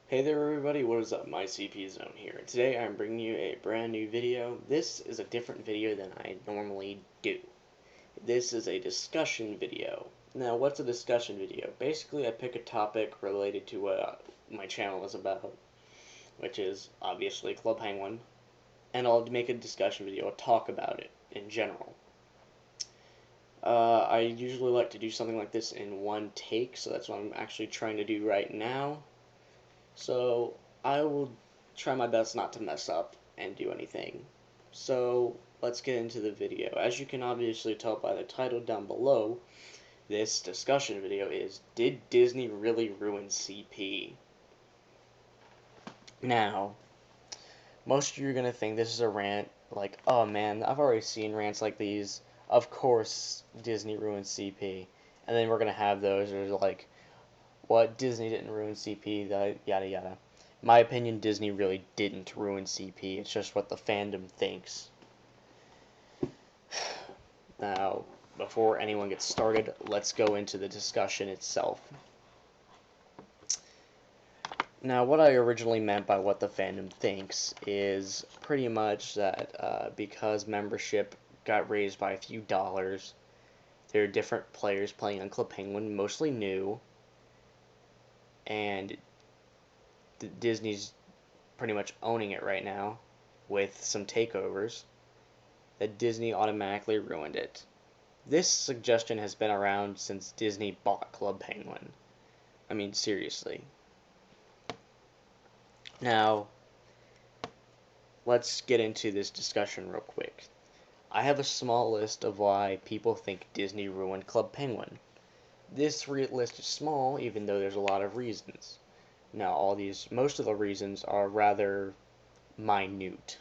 Hey there everybody, what is up? My CP Zone here. Today I'm bringing you a brand new video. This is a different video than I normally do. This is a discussion video. Now what's a discussion video? Basically I pick a topic related to what my channel is about, which is obviously Club Penguin, and I'll make a discussion video, I'll talk about it in general. I usually like to do something like this in one take, so that's what I'm actually trying to do right now. So I will try my best not to mess up and do anything. So let's get into the video. As you can obviously tell by the title down below, this discussion video is, did Disney really ruin CP? Now, most of you are going to think this is a rant, like, oh man, I've already seen rants like these. Of course Disney ruined CP. And then we're going to have those that are like, what, Disney didn't ruin CP, yada yada. In my opinion, Disney really didn't ruin CP, it's just what the fandom thinks. Now, before anyone gets started, let's go into the discussion itself. Now, what I originally meant by what the fandom thinks is pretty much that because membership got raised by a few dollars, there are different players playing on Club Penguin, mostly new, and Disney's pretty much owning it right now with some takeovers, that Disney automatically ruined it. This suggestion has been around since Disney bought Club Penguin. I mean, seriously. Now, let's get into this discussion real quick. I have a small list of why people think Disney ruined Club Penguin. This list is small, even though there's a lot of reasons. Now, most of the reasons are rather minute,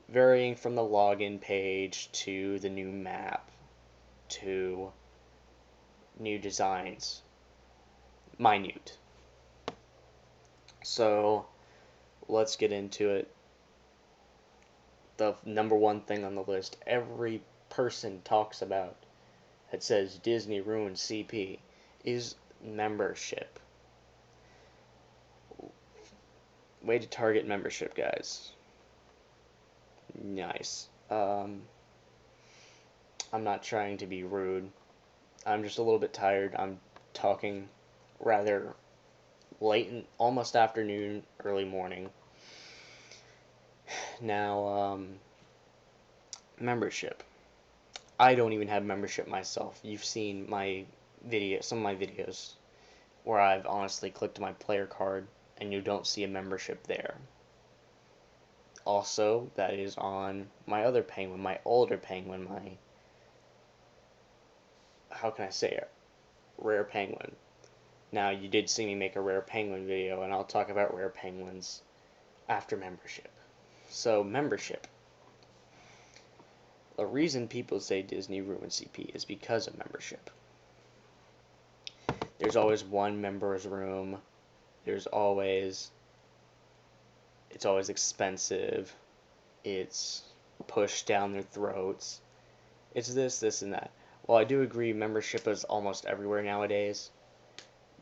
varying from the login page to the new map to new designs. Minute. So, let's get into it. The number one thing on the list every person talks about that says Disney ruined CP is membership. Way to target membership, guys. Nice. I'm not trying to be rude. I'm just a little bit tired. I'm talking rather late, almost afternoon, early morning. Now, membership. I don't even have membership myself. You've seen some of my videos where I've honestly clicked my player card and you don't see a membership there. Also, that is on my other penguin, my older penguin, how can I say it, rare penguin. Now, you did see me make a rare penguin video, and I'll talk about rare penguins after membership. So, membership. The reason people say Disney ruined CP is because of membership. There's always one member's room. It's always expensive. It's pushed down their throats. It's this, and that. While I do agree membership is almost everywhere nowadays,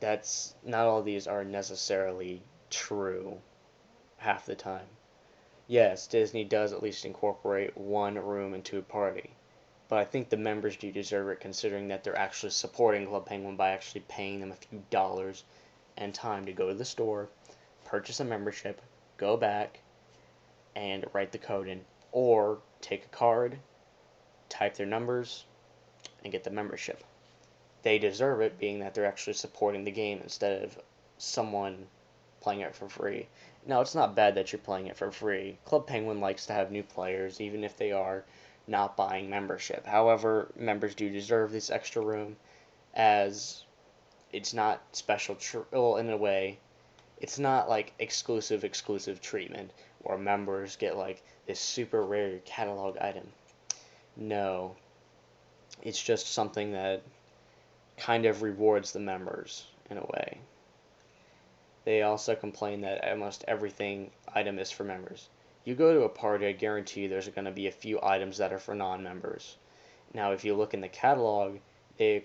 not all of these are necessarily true half the time. Yes, Disney does at least incorporate one room into a party, but I think the members do deserve it considering that they're actually supporting Club Penguin by actually paying them a few dollars and time to go to the store, purchase a membership, go back, and write the code in, or take a card, type their numbers, and get the membership. They deserve it, being that they're actually supporting the game instead of someone playing it for free. Now, it's not bad that you're playing it for free. Club Penguin likes to have new players, even if they are not buying membership. However, members do deserve this extra room, as it's not special, well, in a way, it's not like exclusive treatment, where members get like this super rare catalog item. No, it's just something that kind of rewards the members in a way. They also complain that almost everything item is for members. You go to a party, I guarantee you there's going to be a few items that are for non-members. Now, if you look in the catalog,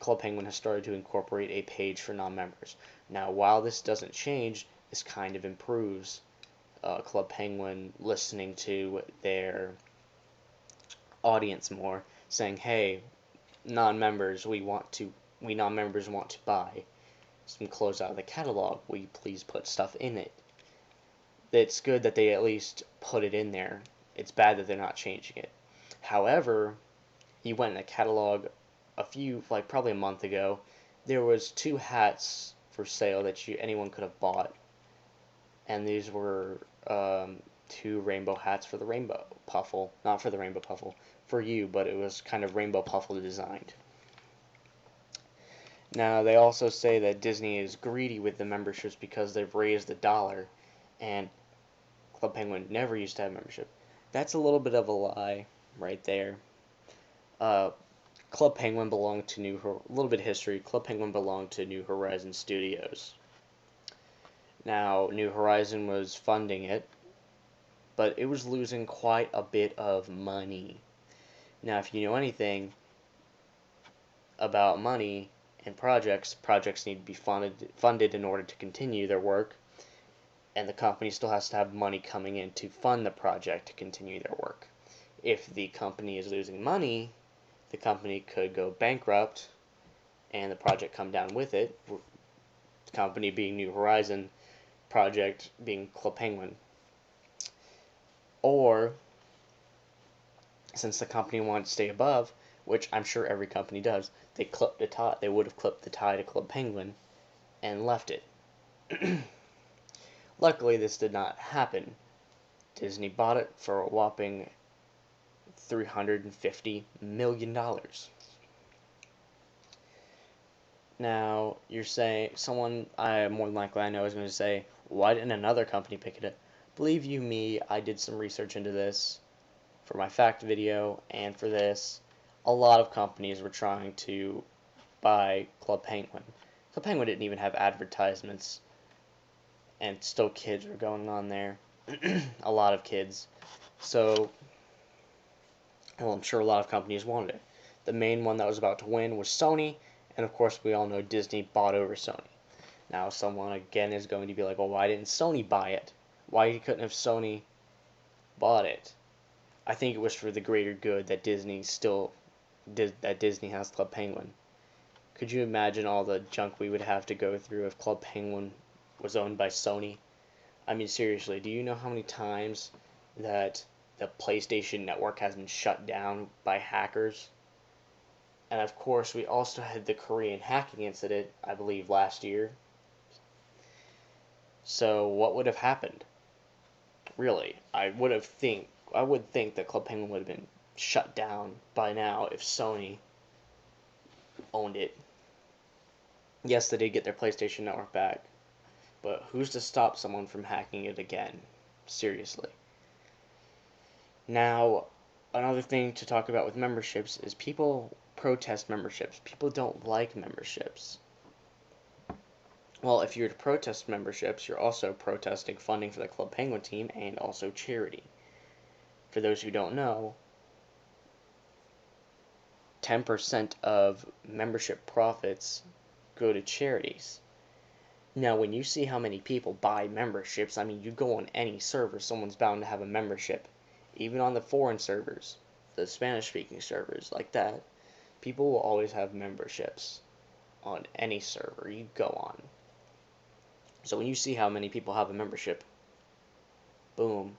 Club Penguin has started to incorporate a page for non-members. Now, while this doesn't change, this kind of improves Club Penguin listening to their audience more, saying, "Hey, non-members, we non-members want to buy some clothes out of the catalog. Will you please put stuff in it?" It's good that they at least put it in there. It's bad that they're not changing it. However, you went in a catalog probably a month ago. There was 2 hats for sale that anyone could have bought, and these were 2 rainbow hats for the Rainbow Puffle, not for the Rainbow Puffle, for you, but it was kind of Rainbow Puffle designed. Now, they also say that Disney is greedy with the memberships because they've raised the dollar, and Club Penguin never used to have membership. That's a little bit of a lie right there. Club Penguin belonged to a little bit of history. Club Penguin belonged to New Horizon Studios. Now, New Horizon was funding it, but it was losing quite a bit of money. Now, if you know anything about money and projects need to be funded in order to continue their work, and the company still has to have money coming in to fund the project to continue their work. If the company is losing money, the company could go bankrupt and the project come down with it, the company being New Horizon, project being Club Penguin. Or, since the company wanted to stay above, which I'm sure every company does, they would have clipped the tie to Club Penguin and left it. Luckily, this did not happen. Disney bought it for a whopping $350 million. Now, you're saying, someone more than likely I know is going to say, why didn't another company pick it up? Believe you me, I did some research into this for my fact video and for this. A lot of companies were trying to buy Club Penguin. Club Penguin didn't even have advertisements, and still kids were going on there. A lot of kids. So, well, I'm sure a lot of companies wanted it. The main one that was about to win was Sony, and of course we all know Disney bought over Sony. Now someone again is going to be like, well, why didn't Sony buy it? Why couldn't have Sony bought it? I think it was for the greater good that Disney has Club Penguin. Could you imagine all the junk we would have to go through if Club Penguin was owned by Sony? I mean, seriously, do you know how many times that the PlayStation Network has been shut down by hackers? And of course, we also had the Korean hacking incident, I believe, last year. So what would have happened? Really, I would think that Club Penguin would have been shut down by now if Sony owned it. Yes, they did get their PlayStation Network back, but who's to stop someone from hacking it again? Seriously. Now, another thing to talk about with memberships is people protest memberships. People don't like memberships. Well, if you're to protest memberships, you're also protesting funding for the Club Penguin team and also charity. For those who don't know, 10% of membership profits go to charities. Now, when you see how many people buy memberships, I mean, you go on any server, someone's bound to have a membership. Even on the foreign servers, the Spanish-speaking servers like that, people will always have memberships on any server you go on. So when you see how many people have a membership, boom,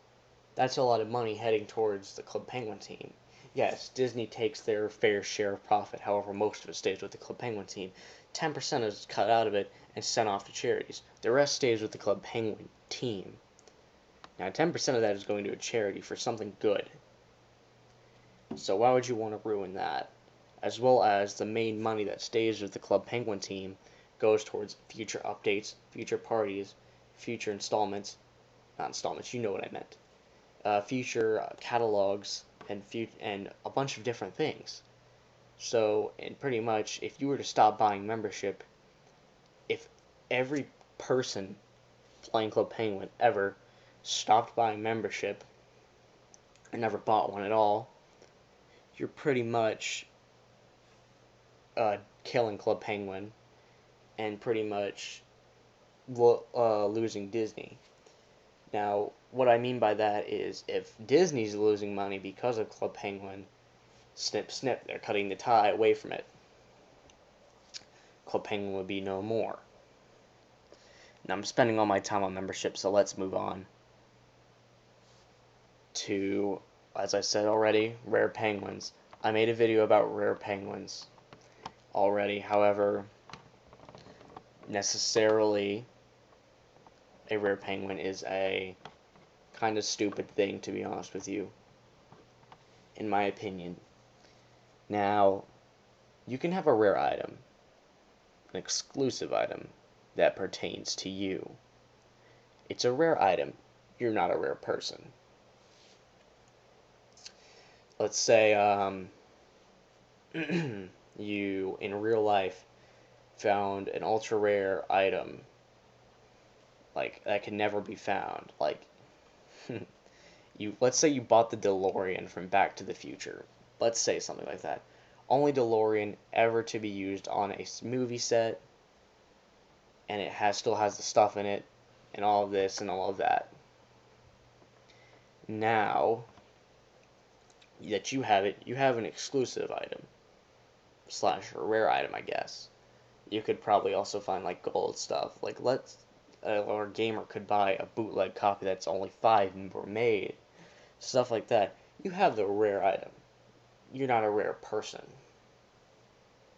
that's a lot of money heading towards the Club Penguin team. Yes, Disney takes their fair share of profit, however, most of it stays with the Club Penguin team. 10% is cut out of it and sent off to charities. The rest stays with the Club Penguin team. Now, 10% of that is going to a charity for something good. So why would you want to ruin that? As well as the main money that stays with the Club Penguin team goes towards future updates, future parties, future installments. Not installments, you know what I meant. Future catalogs, and a bunch of different things. So, and pretty much, if you were to stop buying membership, if every person playing Club Penguin ever stopped buying membership and never bought one at all, you're pretty much killing Club Penguin and pretty much losing Disney. Now, what I mean by that is if Disney's losing money because of Club Penguin, snip snip, they're cutting the tie away from it. Club Penguin would be no more. Now I'm spending all my time on membership, so let's move on to, as I said already, rare penguins. I made a video about rare penguins already, however, necessarily a rare penguin is a kind of stupid thing, to be honest with you, in my opinion. Now, you can have a rare item, an exclusive item, that pertains to you. It's a rare item. You're not a rare person. Let's say you, in real life, found an ultra rare item, like, that can never be found. Like, let's say you bought the DeLorean from Back to the Future. Let's say something like that. Only DeLorean ever to be used on a movie set, and it still has the stuff in it, and all of this and all of that. Now that you have it, you have an exclusive item slash rare item, I guess. You could probably also find like gold stuff. Like or a gamer could buy a bootleg copy that's only 5 were made, stuff like that. You have the rare item. You're not a rare person.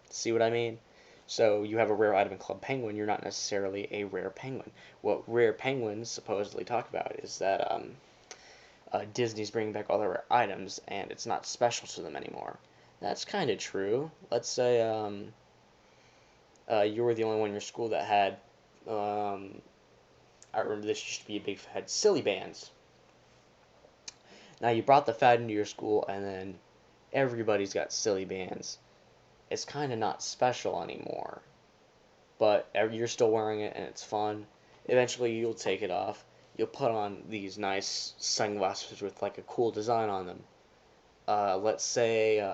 See what I mean? So you have a rare item in Club Penguin, you're not necessarily a rare penguin. What rare penguins supposedly talk about is that Disney's bringing back all the rare items, and it's not special to them anymore. That's kind of true. Let's say you were the only one in your school that had, I remember this used to be a big fad, silly bands. Now you brought the fad into your school, and then everybody's got silly bands. It's kind of not special anymore, but you're still wearing it and it's fun. Eventually you'll take it off. You'll put on these nice sunglasses with like a cool design on them. Let's say,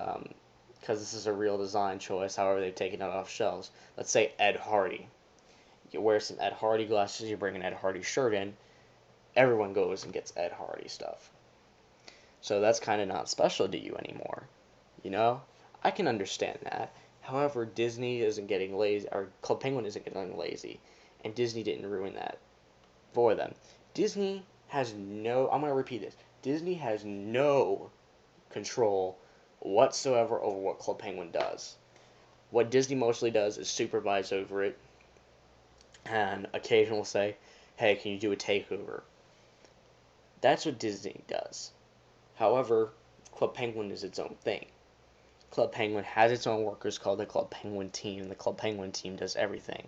because this is a real design choice, however they've taken it off shelves. Let's say Ed Hardy. You wear some Ed Hardy glasses, you bring an Ed Hardy shirt in, everyone goes and gets Ed Hardy stuff. So that's kind of not special to you anymore, you know? I can understand that. However, Disney isn't getting lazy, or Club Penguin isn't getting lazy, and Disney didn't ruin that for them. Disney has no, I'm going to repeat this, Disney has no control whatsoever over what Club Penguin does. What Disney mostly does is supervise over it, and occasionally will say, hey, can you do a takeover? That's what Disney does. However, Club Penguin is its own thing. Club Penguin has its own workers called the Club Penguin team, and the Club Penguin team does everything.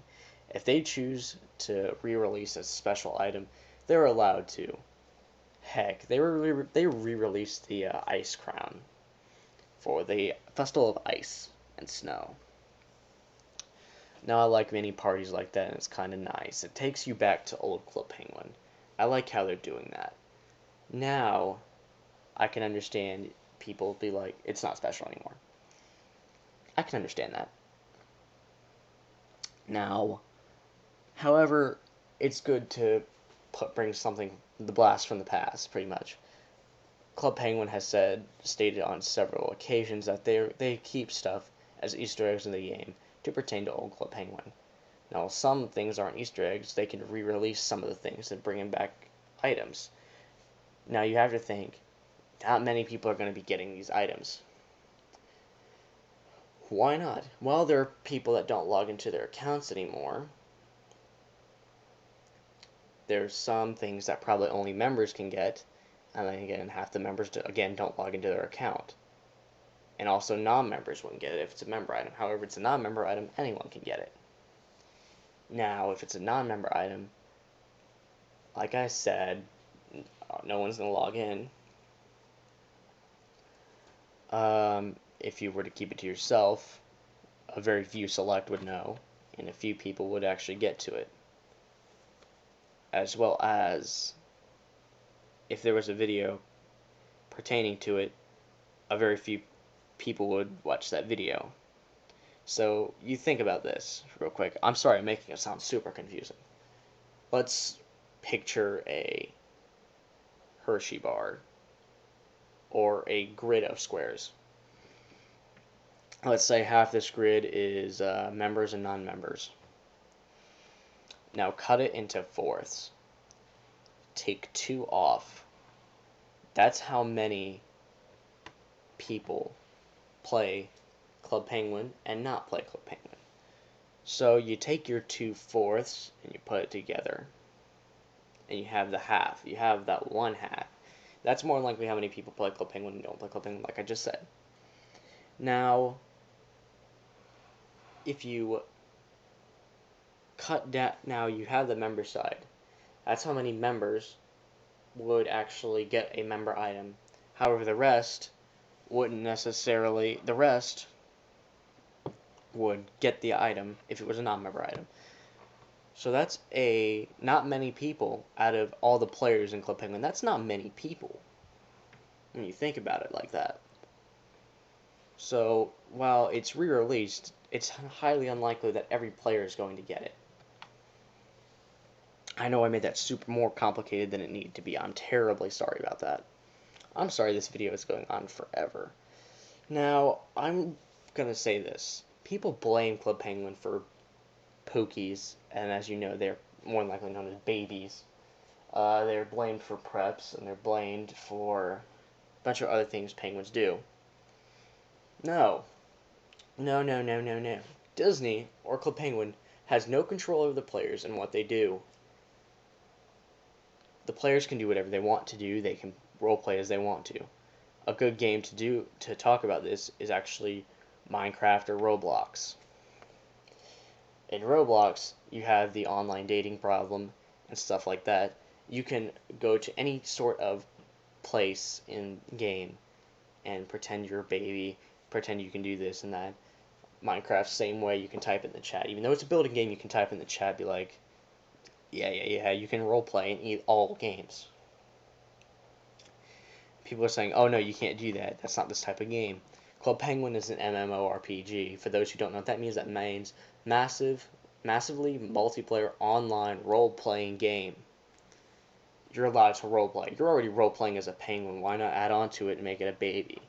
If they choose to re-release a special item, they're allowed to. Heck, they re-released the Ice Crown for the Festival of Ice and Snow. Now I like many parties like that, and it's kind of nice. It takes you back to old Club Penguin. I like how they're doing that. Now, I can understand people be like, it's not special anymore. I can understand that. Now, however, it's good to bring something, the blast from the past, pretty much. Club Penguin has stated on several occasions that they keep stuff as Easter eggs in the game to pertain to old Club Penguin. Now, some things aren't Easter eggs, they can re-release some of the things and bring in back items. Now, you have to think, not many people are going to be getting these items. Why not? Well, there are people that don't log into their accounts anymore. There's some things that probably only members can get, and then again, half the members, don't log into their account. And also, non-members wouldn't get it if it's a member item. However, if it's a non-member item, anyone can get it. Now, if it's a non-member item, like I said, no one's going to log in. If you were to keep it to yourself, a very few select would know, and a few people would actually get to it. As well as, if there was a video pertaining to it, a very few people would watch that video. So, you think about this real quick. I'm sorry, I'm making it sound super confusing. let's picture a Hershey bar or a grid of squares. Let's say half this grid is members and non-members. Now cut it into fourths. Take 2 off. That's how many people play Club Penguin and not play Club Penguin. So you take your 2/4 and you put it together. And you have the half. You have that 1/2. That's more likely how many people play Club Penguin and don't play Club Penguin, like I just said. Now, if you cut that, now you have the member side. That's how many members would actually get a member item. However, the rest wouldn't necessarily, the rest would get the item if it was a non-member item. So that's not many people out of all the players in Club Penguin. That's not many people when you think about it like that. So while it's re-released, it's highly unlikely that every player is going to get it. I know I made that super more complicated than it needed to be. I'm terribly sorry about that. I'm sorry this video is going on forever. Now, I'm going to say this. People blame Club Penguin for Pokies, and as you know, they're more than likely known as babies. They're blamed for preps, and they're blamed for a bunch of other things penguins do. No. No, no, no, no, no. Disney, or Club Penguin, has no control over the players and what they do. The players can do whatever they want to do. They can roleplay as they want to. A good game to talk about this is actually Minecraft or Roblox. In Roblox, you have the online dating problem and stuff like that. You can go to any sort of place in game and pretend you're a baby, pretend you can do this and that. Minecraft, same way, you can type in the chat. Even though it's a building game, you can type in the chat, be like, yeah, you can roleplay in all games. People are saying, oh no, you can't do that. That's not this type of game. Club Penguin is an MMORPG. For those who don't know what that means massively multiplayer online role-playing game. You're allowed to roleplay. You're already role-playing as a penguin. Why not add on to it and make it a baby?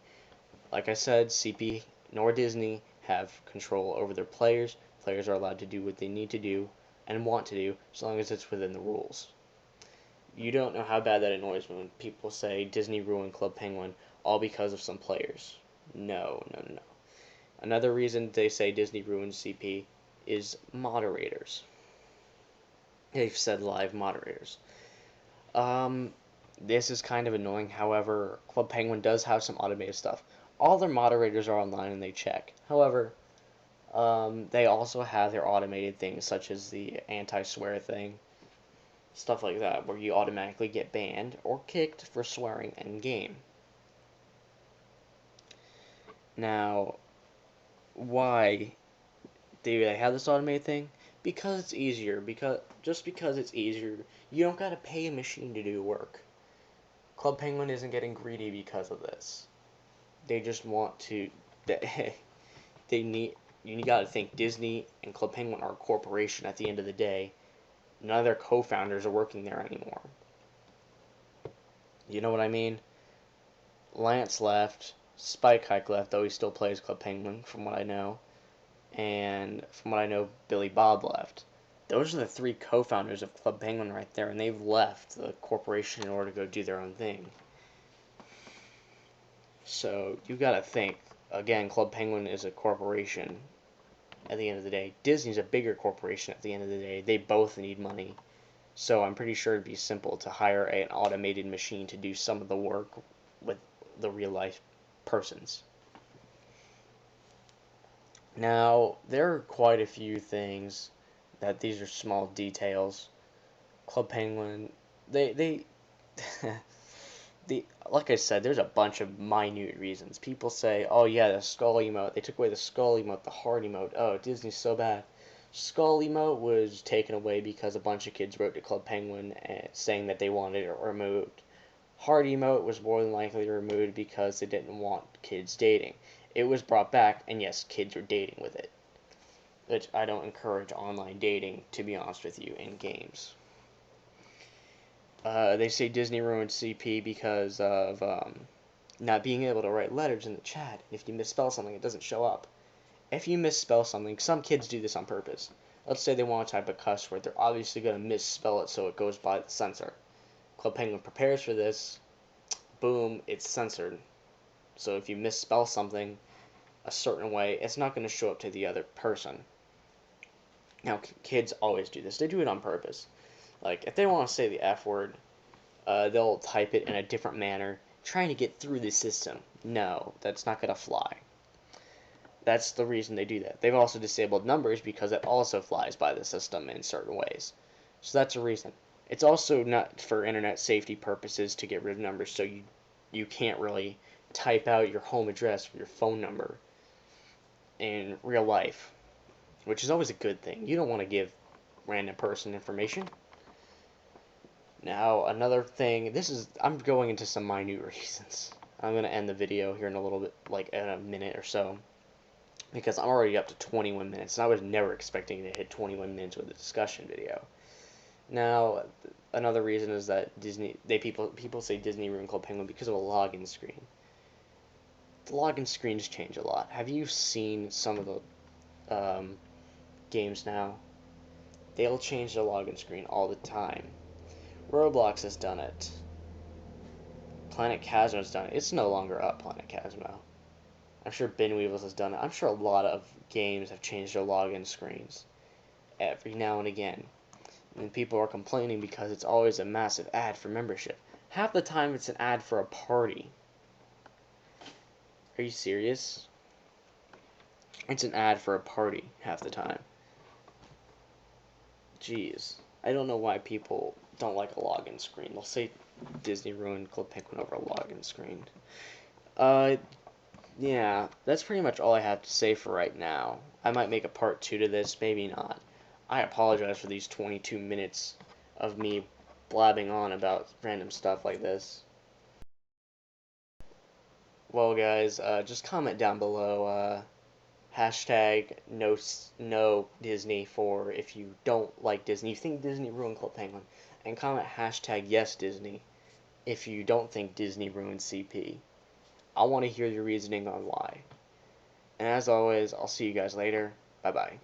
Like I said, CP nor Disney have control over their players. Players are allowed to do what they need to do and want to do, as long as it's within the rules. You don't know how bad that annoys me when people say Disney ruined Club Penguin all because of some players. No. Another reason they say Disney ruined CP is moderators. They've said live moderators. This is kind of annoying, however, Club Penguin does have some automated stuff. All their moderators are online and they check. However, they also have their automated things, such as the anti-swear thing, stuff like that, where you automatically get banned or kicked for swearing in game. Now, why do they have this automated thing? Because it's easier. Just because it's easier, you don't gotta pay a machine to do work. Club Penguin isn't getting greedy because of this. They just want to. You gotta think Disney and Club Penguin are a corporation at the end of the day. None of their co-founders are working there anymore. You know what I mean? Lance left. Spike Hike left, though he still plays Club Penguin, from what I know. And from what I know, Billy Bob left. Those are the 3 co-founders of Club Penguin right there, and they've left the corporation in order to go do their own thing. So you gotta think, again, Club Penguin is a corporation at the end of the day. Disney's a bigger corporation at the end of the day. They both need money. So I'm pretty sure it'd be simple to hire an automated machine to do some of the work with the real life persons. Now, there are quite a few things that these are small details. Club Penguin, they like I said, there's a bunch of minute reasons. People say, oh yeah, the skull emote, they took away the skull emote, the heart emote, oh, Disney's so bad. Skull emote was taken away because a bunch of kids wrote to Club Penguin saying that they wanted it removed. Heart emote was more than likely removed because they didn't want kids dating. It was brought back, and yes, kids were dating with it. Which I don't encourage online dating, to be honest with you, in games. They say Disney ruined CP because of not being able to write letters in the chat. If you misspell something, it doesn't show up. If you misspell something, some kids do this on purpose. Let's say they want to type a cuss word. They're obviously going to misspell it so it goes by the censor. Club Penguin prepares for this. Boom, it's censored. So if you misspell something a certain way, it's not going to show up to the other person. Now, kids always do this. They do it on purpose. Like, if they want to say the F word, they'll type it in a different manner, trying to get through the system. No, that's not going to fly. That's the reason they do that. They've also disabled numbers because it also flies by the system in certain ways. So that's a reason. It's also not for internet safety purposes to get rid of numbers, so you can't really type out your home address or your phone number in real life, which is always a good thing. You don't want to give random person information. Now, another thing, I'm going into some minute reasons. I'm going to end the video here in a little bit, like in a minute or so, because I'm already up to 21 minutes, and I was never expecting to hit 21 minutes with a discussion video. Now, another reason is that people say Disney ruined Club Penguin because of a login screen. The login screens change a lot. Have you seen some of the games now? They'll change the login screen all the time. Roblox has done it. Planet Kazmo's done it. It's no longer up, Planet Kazmo. I'm sure Bin Weevils has done it. I'm sure a lot of games have changed their login screens every now and again. And people are complaining because it's always a massive ad for membership. Half the time it's an ad for a party. Are you serious? It's an ad for a party half the time. Jeez. I don't know why people don't like a login screen. They'll say Disney ruined Club Penguin over a login screen. Yeah, that's pretty much all I have to say for right now. I might make a part 2 to this, maybe not. I apologize for these 22 minutes of me blabbing on about random stuff like this. Well, guys, just comment down below, hashtag no Disney for if you don't like Disney, you think Disney ruined Club Penguin, and comment hashtag yes Disney if you don't think Disney ruined CP. I want to hear your reasoning on why. And as always, I'll see you guys later. Bye-bye.